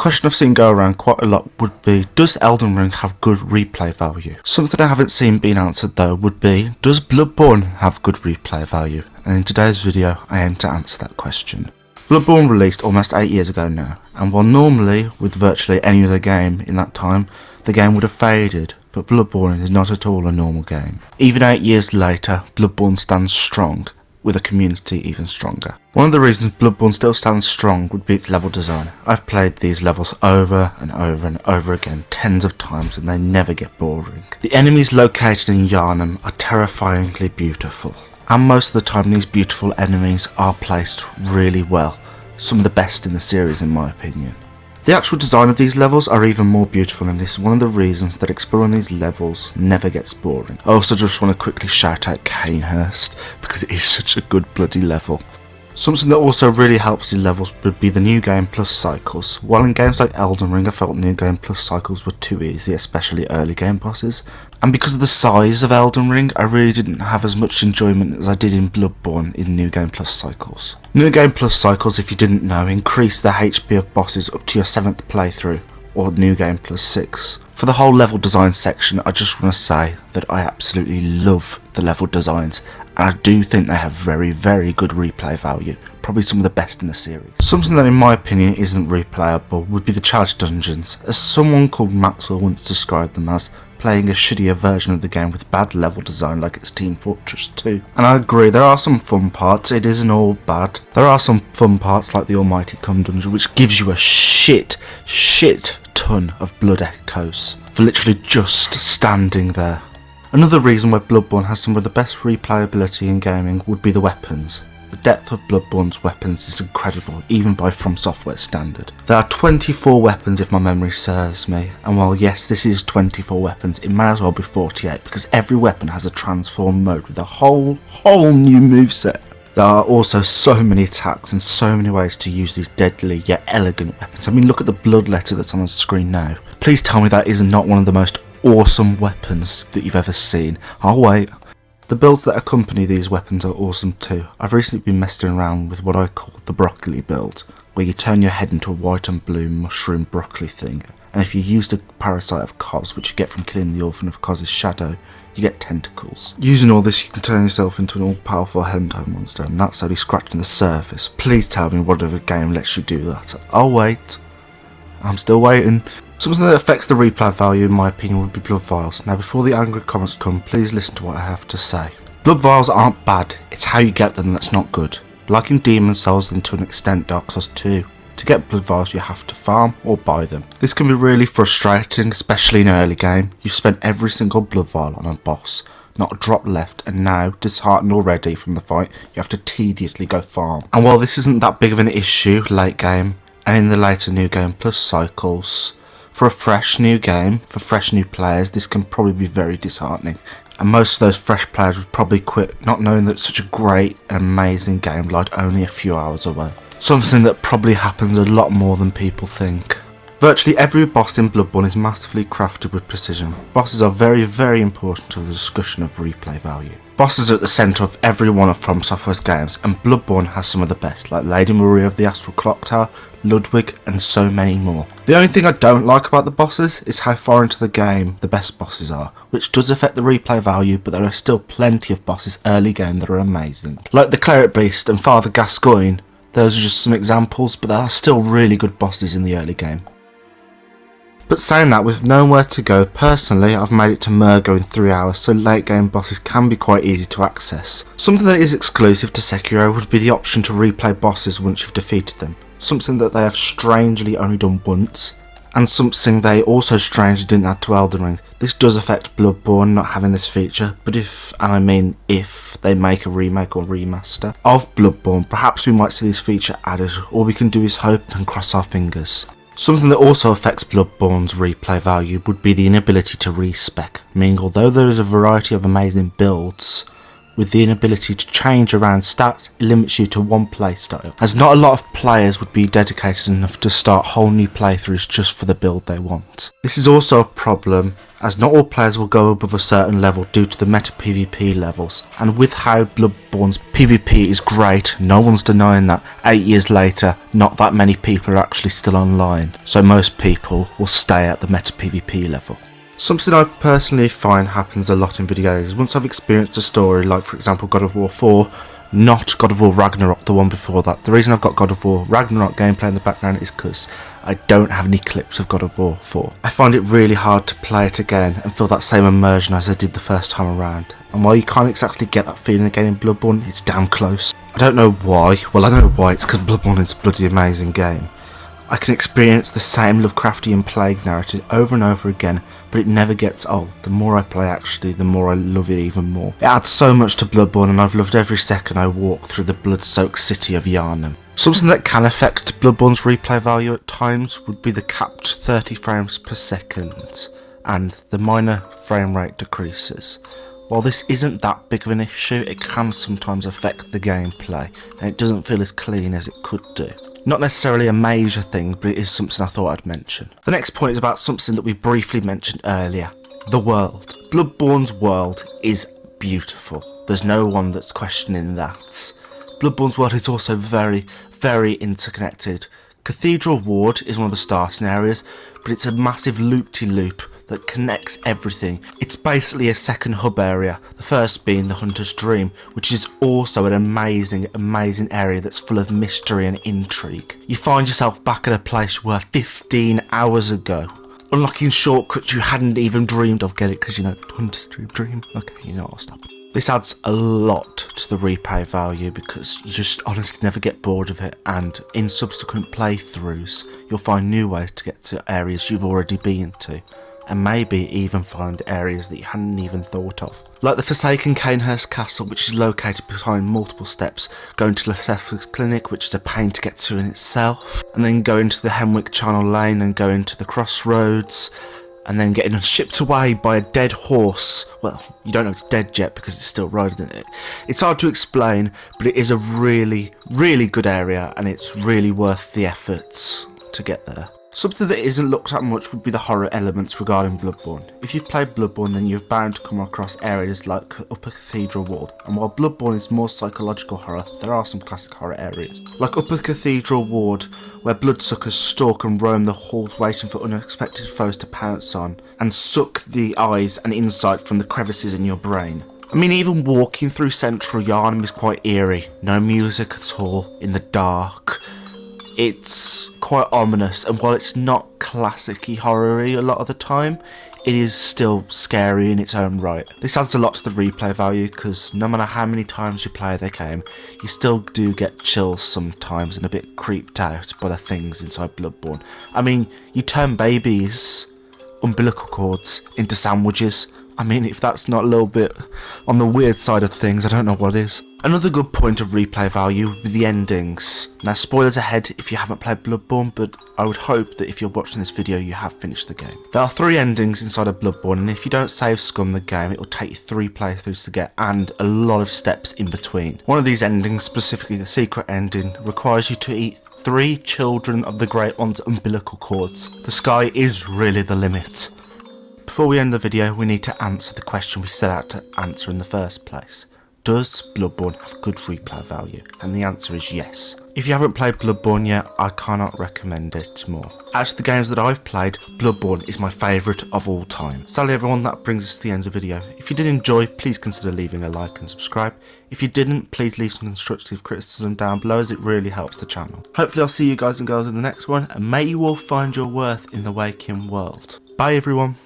question I've seen go around quite a lot would be, does Elden Ring have good replay value? Something I haven't seen being answered though would be, does Bloodborne have good replay value? And in today's video I aim to answer that question. Bloodborne released almost 8 years ago now, and while normally with virtually any other game in that time the game would have faded, but Bloodborne is not at all a normal game. Even 8 years later, Bloodborne stands strong, with a community even stronger. One of the reasons Bloodborne still stands strong would be its level design. I've played these levels over and over and over again tens of times and they never get boring. The enemies located in Yharnam are terrifyingly beautiful, and most of the time these beautiful enemies are placed really well, some of the best in the series in my opinion. The actual design of these levels are even more beautiful, and this is one of the reasons that exploring these levels never gets boring. I also just want to quickly shout out Canehurst because it is such a good bloody level. Something that also really helps these levels would be the New Game Plus cycles. While in games like Elden Ring I felt New Game Plus cycles were too easy, especially early game bosses. And because of the size of Elden Ring, I really didn't have as much enjoyment as I did in Bloodborne in New Game Plus cycles. New Game Plus cycles, if you didn't know, increase the HP of bosses up to your 7th playthrough, or New Game Plus 6. For the whole level design section, I just want to say that I absolutely love the level designs, and I do think they have very, very good replay value, probably some of the best in the series. Something that in my opinion isn't replayable would be the challenge dungeons, as someone called Maxwell once described them as playing a shittier version of the game with bad level design like it's Team Fortress 2. And I agree, there are some fun parts, it isn't all bad. There are some fun parts like the Almighty Come dungeon, which gives you a shit ton of blood echoes for literally just standing there. Another reason why Bloodborne has some of the best replayability in gaming would be the weapons. The depth of Bloodborne's weapons is incredible, even by Fromsoftware standard. There are 24 weapons if my memory serves me, and while yes this is 24 weapons, it may as well be 48 because every weapon has a transform mode with a whole new moveset. There are also so many attacks and so many ways to use these deadly yet elegant weapons. I mean, look at the blood letter that's on the screen now. Please tell me that is not one of the most awesome weapons that you've ever seen. I'll wait. The builds that accompany these weapons are awesome too. I've recently been messing around with what I call the broccoli build, where you turn your head into a white and blue mushroom broccoli thing, and if you use the parasite of Kos, which you get from killing the orphan of Kos's shadow, you get tentacles. Using all this you can turn yourself into an all-powerful hentai monster, and that's only scratching the surface. Please tell me what other game lets you do that. I'll wait. I'm still waiting. Something that affects the replay value in my opinion would be blood vials. Now before the angry comments come, please listen to what I have to say. Blood vials aren't bad, it's how you get them that's not good. Like in Demon Souls and to an extent Dark Souls 2, to get blood vials you have to farm or buy them. This can be really frustrating, especially in early game. You've spent every single blood vial on a boss, not a drop left, and now, disheartened already from the fight, you have to tediously go farm. And while this isn't that big of an issue late game, and in the later New Game Plus cycles, for a fresh new game, for fresh new players, this can probably be very disheartening. And most of those fresh players would probably quit not knowing that such a great and amazing game lied only a few hours away. Something that probably happens a lot more than people think. Virtually every boss in Bloodborne is masterfully crafted with precision. Bosses are very, very important to the discussion of replay value. Bosses are at the centre of every one of Fromsoftware's games, and Bloodborne has some of the best, like Lady Maria of the Astral Clock Tower, Ludwig, and so many more. The only thing I don't like about the bosses is how far into the game the best bosses are, which does affect the replay value, but there are still plenty of bosses early game that are amazing. Like the Cleric Beast and Father Gascoigne, those are just some examples, but there are still really good bosses in the early game. But saying that, with nowhere to go, personally I've made it to Murgo in 3 hours, so late game bosses can be quite easy to access. Something that is exclusive to Sekiro would be the option to replay bosses once you've defeated them. Something that they have strangely only done once, and something they also strangely didn't add to Elden Ring. This does affect Bloodborne not having this feature, but if, and I mean if, they make a remake or remaster of Bloodborne, perhaps we might see this feature added. All we can do is hope and cross our fingers. Something that also affects Bloodborne's replay value would be the inability to respec, meaning although there is a variety of amazing builds, with the inability to change around stats, it limits you to one playstyle, as not a lot of players would be dedicated enough to start whole new playthroughs just for the build they want. This is also a problem as not all players will go above a certain level due to the meta PvP levels, and with how Bloodborne's PvP is great, no one's denying that 8 years later not that many people are actually still online, so most people will stay at the meta PvP level. Something I personally find happens a lot in video games. Once I've experienced a story, like for example God of War 4, not God of War Ragnarok, the one before that. The reason I've got God of War Ragnarok gameplay in the background is because I don't have any clips of God of War 4. I find it really hard to play it again and feel that same immersion as I did the first time around. And while you can't exactly get that feeling again in Bloodborne, it's damn close. I don't know why. Well, I know why. It's because Bloodborne is a bloody amazing game. I can experience the same Lovecraftian plague narrative over and over again, but it never gets old. The more I play actually, the more I love it even more. It adds so much to Bloodborne, and I've loved every second I walk through the blood-soaked city of Yharnam. Something that can affect Bloodborne's replay value at times would be the capped 30 frames per second and the minor frame rate decreases. While this isn't that big of an issue, it can sometimes affect the gameplay, and it doesn't feel as clean as it could do. Not necessarily a major thing, but it is something I thought I'd mention. The next point is about something that we briefly mentioned earlier. The world. Bloodborne's world is beautiful. There's no one that's questioning that. Bloodborne's world is also very, very interconnected. Cathedral Ward is one of the starting areas, but it's a massive loop-de-loop that connects everything. It's basically a second hub area, the first being the Hunter's Dream, which is also an amazing area that's full of mystery and intrigue. You find yourself back at a place you were 15 hours ago, unlocking shortcuts you hadn't even dreamed of. Get it? Because, you know, Hunter's Dream. Okay, you know, I'll stop. This adds a lot to the replay value because you just honestly never get bored of it, and in subsequent playthroughs you'll find new ways to get to areas you've already been to, and maybe even find areas that you hadn't even thought of. Like the Forsaken Cainhurst Castle, which is located behind multiple steps, going to Lyseth's Clinic, which is a pain to get to in itself, and then going to the Hemwick Channel Lane and going to the Crossroads, and then getting shipped away by a dead horse. Well, you don't know it's dead yet because it's still riding it. It's hard to explain, but it is a really, really good area, and it's really worth the efforts to get there. Something that isn't looked at much would be the horror elements regarding Bloodborne. If you've played Bloodborne, then you're bound to come across areas like Upper Cathedral Ward, and while Bloodborne is more psychological horror, there are some classic horror areas. Like Upper Cathedral Ward, where bloodsuckers stalk and roam the halls waiting for unexpected foes to pounce on, and suck the eyes and insight from the crevices in your brain. I mean, even walking through central Yharnam is quite eerie. No music at all, in the dark. It's quite ominous, and while it's not classic-y horror-y a lot of the time, it is still scary in its own right. This adds a lot to the replay value because no matter how many times you play the game, you still do get chills sometimes and a bit creeped out by the things inside Bloodborne. I mean, you turn babies' umbilical cords into sandwiches. I mean, if that's not a little bit on the weird side of things, I don't know what is. Another good point of replay value would be the endings. Now, spoilers ahead if you haven't played Bloodborne, but I would hope that if you're watching this video you have finished the game. There are 3 endings inside of Bloodborne, and if you don't save scum the game, it will take you 3 playthroughs to get, and a lot of steps in between. One of these endings, specifically the secret ending, requires you to eat 3 children of the Great One's umbilical cords. The sky is really the limit. Before we end the video, we need to answer the question we set out to answer in the first place. Does Bloodborne have good replay value? And the answer is yes. If you haven't played Bloodborne yet, I cannot recommend it more. Out of the games that I've played, Bloodborne is my favourite of all time. Sadly everyone, that brings us to the end of the video. If you did enjoy, please consider leaving a like and subscribe. If you didn't, please leave some constructive criticism down below as it really helps the channel. Hopefully I'll see you guys and girls in the next one, and may you all find your worth in the waking world. Bye everyone.